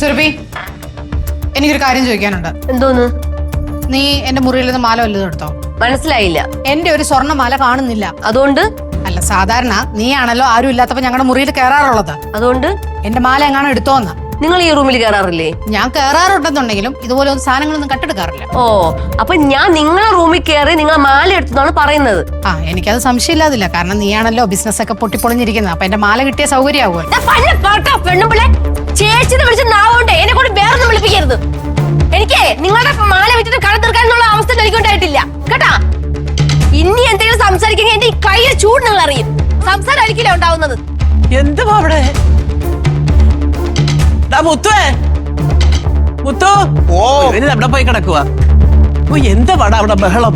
സുരഭി, എനിക്കൊരു കാര്യം ചോദിക്കാനുണ്ട്. എന്തോന്ന്? നീ എന്റെ മുറിയിൽ നിന്ന് മാല വല്ലതും എടുത്തോ? മനസ്സിലായില്ല. എന്റെ ഒരു സ്വർണ്ണമാല കാണുന്നില്ല. അതുകൊണ്ട്? അല്ല, സാധാരണ നീയാണല്ലോ ആരും ഇല്ലാത്തപ്പോ ഞങ്ങളുടെ മുറിയിൽ കയറാറുള്ളത്. അതുകൊണ്ട് എന്റെ മാല എങ്ങാനും എടുത്തോന്ന്. നിങ്ങൾ ഈ റൂമിൽ കയറാറില്ലേ? ഞാൻ കയറാറുണ്ടെന്നുണ്ടെങ്കിലും ഇതുപോലെ ഒന്നും സാധനങ്ങളൊന്നും കട്ടെടുക്കാറില്ല. ഓ, അപ്പൊ ഞാൻ നിങ്ങളെ റൂമിൽ കയറി നിങ്ങൾ മാല എടുത്താണ് പറയുന്നത്? എനിക്കത് സംശയമില്ലാതില്ല. കാരണം നീയാണല്ലോ ബിസിനസ് ഒക്കെ പൊട്ടിപ്പൊളിഞ്ഞിരിക്കുന്നത്. അപ്പൊ എന്റെ മാല കിട്ടിയ സൗകര്യമാകുമല്ലോ. ചേച്ചിന്ന് വിളിച്ച നാവുകൊണ്ട് എന്നെ കൊണ്ട് വേറൊന്നും വിളിപ്പിക്കരുത്. എനിക്ക് നിങ്ങളുടെ മാല വിറ്റിട്ട് കട തീർക്കാനുള്ള അവസ്ഥ എനിക്കുണ്ടായിട്ടില്ല കേട്ടാ. ഇനി എന്തെങ്കിലും സംസാരിക്കുമെങ്കിൽ എന്റെ ഈ കയ്യിൽ ചൂട് നിങ്ങൾ അറിയും. സംസാരം അരിക്കില്ല ഉണ്ടാവുന്നത്. എന്തുവാ അവിടെ? മുത്തു അവിടെ പോയി കിടക്കുക. എന്താ പാടാ അവിടെ ബഹളം?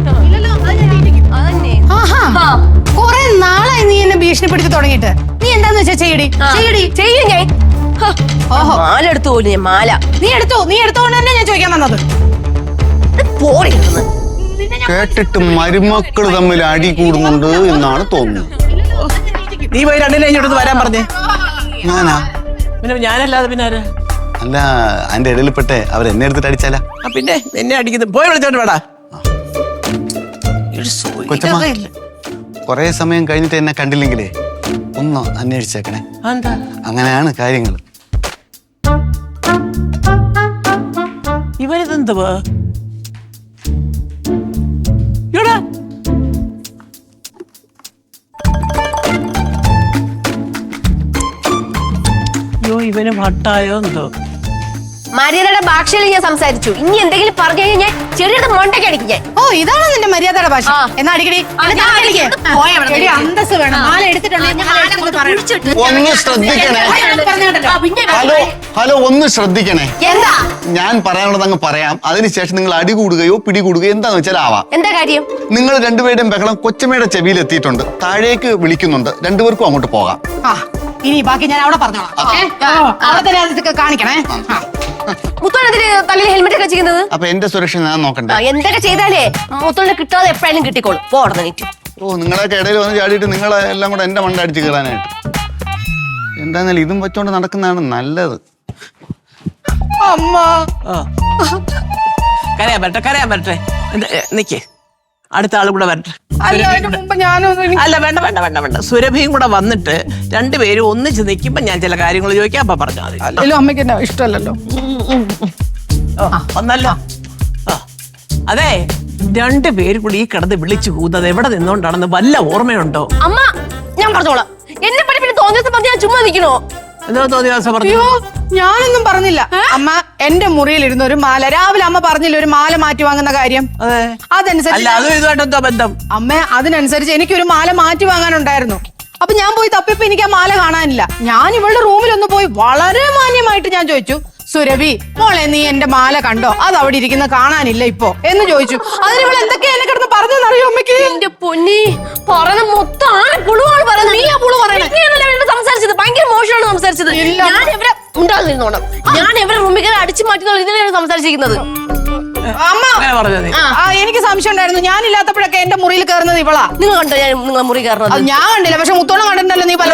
കൊറേ നാളായി നീ എന്നെ ഭീഷണിപ്പെടുത്തി തുടങ്ങിയിട്ട്. നീ എന്താന്ന് വെച്ചാ ചെയ്യും ഞാൻ. മാല എടുത്തു പോലും ഞാൻ. മാല നീ എടുത്തോണ്ട് തന്നെ ഞാൻ ചോദിക്കാൻ വന്നത്. കേട്ടിട്ട് മരുമക്കള് തമ്മിൽ അടി കൂടുന്നുണ്ട് എന്നാണ് തോന്നുന്നത്. നീ പോയി രണ്ടിനെ ഇങ്ങോട്ട് വരാൻ പറഞ്ഞേ. ഞാനാ? പിന്നെ ഞാനല്ലാതെ പിന്നെ ആരാ? അല്ല, അതിന്റെ ഇടയിൽപ്പെട്ടെ അവരെന്നെ എടുത്തിട്ട് അടിച്ചാല. പിന്നെ എന്നെ അടിക്കുന്നത് പോയി വിളിച്ചോണ്ട് വേടാ. കൊച്ചമ്മ, കൊറേ സമയം കഴിഞ്ഞിട്ട് എന്നെ കണ്ടില്ലെങ്കിലേ ഒന്ന് അന്വേഷിച്ചേക്കണേ. അങ്ങനെയാണ് കാര്യങ്ങൾ. ഇവരിതെന്തുവാ? ഇവന് ഭട്ടായോ എന്തോ. മര്യാദയുടെ ഭാഷയിൽ ഞാൻ സംസാരിച്ചു. ഇനി എന്തെങ്കിലും പറഞ്ഞു കഴിഞ്ഞാൽ ഞാൻ ചെറിയ മണ്ടയ്ക്ക് അടിക്കും ഞാൻ. ഓ, ഇതാണ് നിന്റെ മര്യാദയുടെ ഭാഷ. എന്നാ അടിക്കടി. അന്തസ് വേണം. മാല ഒന്ന് ശ്രദ്ധിക്കണേ. ഹലോ, ഒന്ന് ശ്രദ്ധിക്കണേ. എന്താ ഞാൻ പറയാനുള്ളത് അങ്ങ് പറയാം. അതിനുശേഷം നിങ്ങൾ അടി കൂടുകയോ പിടികൂടുകയോ എന്താന്ന് വെച്ചാൽ ആവാം. എന്താ കാര്യം? നിങ്ങൾ രണ്ടുപേരുടെയും ബഹളം കൊച്ചമ്മയുടെ ചെവിയിൽ എത്തിയിട്ടുണ്ട്. താഴേക്ക് വിളിക്കുന്നുണ്ട്. രണ്ടുപേർക്കും അങ്ങോട്ട് പോകാം. ഇനി ബാക്കി ഞാൻ അവിടെ പറഞ്ഞോളാം. അവിടെ തന്നെ കാണിക്കണേ. മുത്തോളത്തിന് തലയിൽ ഹെൽമെറ്റ് ഒക്കെ ചെയ്യുന്നത്. അപ്പൊ എന്റെ സുരക്ഷ ഞാൻ നോക്കണ്ടേ? എന്തൊക്കെ ചെയ്താലേ മുത്തോളിനെ കിട്ടാതെ എപ്പോഴും കിട്ടിക്കോളും. പോടന്നിട്ട് നിങ്ങളൊക്കെ ഇടയിൽ വന്ന് ചാടിയിട്ട് നിങ്ങളെ എല്ലാം കൂടെ എന്റെ മണ്ട അടിച്ച് കയറാനായിട്ട്. എന്താന്നാലും ഇതും വെച്ചോണ്ട് നടക്കുന്നതാണ് നല്ലത്. അമ്മ, കരയാൻ പറ്റേ. നിക്കേ, അടുത്ത ആളും കൂടെ വരട്ടെ. അല്ല, വേണ്ട. സുരഭിയും കൂടെ വന്നിട്ട് രണ്ടുപേരും ഒന്നിച്ച് നിൽക്കുമ്പോ ഞാൻ ചില കാര്യങ്ങൾ ചോദിക്കാം. അപ്പൊ പറഞ്ഞാൽ മതി. അമ്മയ്ക്ക് എന്നെ ഇഷ്ടമല്ലല്ലോ. ഒന്നല്ലോ. അതെ, രണ്ടുപേരും കൂടി ഈ കിടന്ന് വിളിച്ചു കൂന്നത് എവിടെ നിന്നോണ്ടാണെന്ന് വല്ല ഓർമ്മയുണ്ടോ? അമ്മ, ഞാൻ പറഞ്ഞോളാം. എന്നെ പറ്റി പിന്നെ തോന്നിയ പറഞ്ഞ് ഞാൻ ചുമ്മാ നിൽക്കണോ? എന്തോ തോന്നിയ ദിവസം പറഞ്ഞു? ഞാനൊന്നും പറഞ്ഞില്ല. അമ്മ, എന്റെ മുറിയിൽ ഇരുന്ന ഒരു മാല രാവിലെ അമ്മ പറഞ്ഞില്ല ഒരു മാല മാറ്റി വാങ്ങുന്ന കാര്യം. അതനുസരിച്ച് ബന്ധം അമ്മ, അതിനനുസരിച്ച് എനിക്കൊരു മാല മാറ്റി വാങ്ങാനുണ്ടായിരുന്നു. അപ്പൊ ഞാൻ പോയി തപ്പിയപ്പോ എനിക്ക് ആ മാല കാണാനില്ല. ഞാൻ ഇവളുടെ റൂമിലൊന്ന് പോയി വളരെ മാന്യമായിട്ട് ഞാൻ ചോദിച്ചു, സുരഭി മോളെ, നീ എന്റെ മാല കണ്ടോ? അത് അവിടെ ഇരിക്കുന്ന കാണാനില്ല ഇപ്പൊ എന്ന് ചോദിച്ചു. അതിന് ഇവിടെ എന്തൊക്കെയാ എന്നെ കിടന്ന് പറഞ്ഞെന്നറിയോ അമ്മയ്ക്ക്? എന്റെ പൊന്നി, പറഞ്ഞ മൊത്തം പുളുവാണ് പറയുന്നത്. നീ ആ പുളു പറയണേ സംസാരിച്ചത് ഭയങ്കര മോശമാണ് സംസാരിച്ചത്. ഞാൻ എവിടെ ഉണ്ടാകുന്നോണം. ഞാൻ എവിടെ റൂമിൽ കയറി അടിച്ചു മാറ്റുന്ന ഇതിനാണ് സംസാരിച്ചിരിക്കുന്നത്. അമ്മ, എനിക്ക് സംശയം ഉണ്ടായിരുന്നു. ഞാനില്ലാത്തപ്പോഴൊക്കെ എന്റെ മുറിയിൽ കയറുന്നത് ഇവളാ. നിങ്ങൾ കണ്ടോ ഞാൻ നിങ്ങളെ മുറി കയറുന്നത്? ഞാൻ കണ്ടില്ല. പക്ഷെ മുത്തോളം കണ്ടിട്ടുണ്ടല്ലോ നീ പല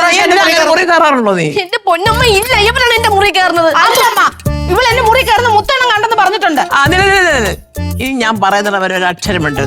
മുറി കയറാറുണ്ടോ? നീ എന്റെ പൊന്നമ്മ, ഇല്ല, ഇവരാണ് എന്റെ മുറി കയറുന്നത്. ഇവൾ എന്റെ മുറി കയറുന്ന മുത്തോണം കണ്ടെന്ന് പറഞ്ഞിട്ടുണ്ട്. ഇനി ഞാൻ പറയുന്നത് അവരൊരു അക്ഷരമുണ്ട്.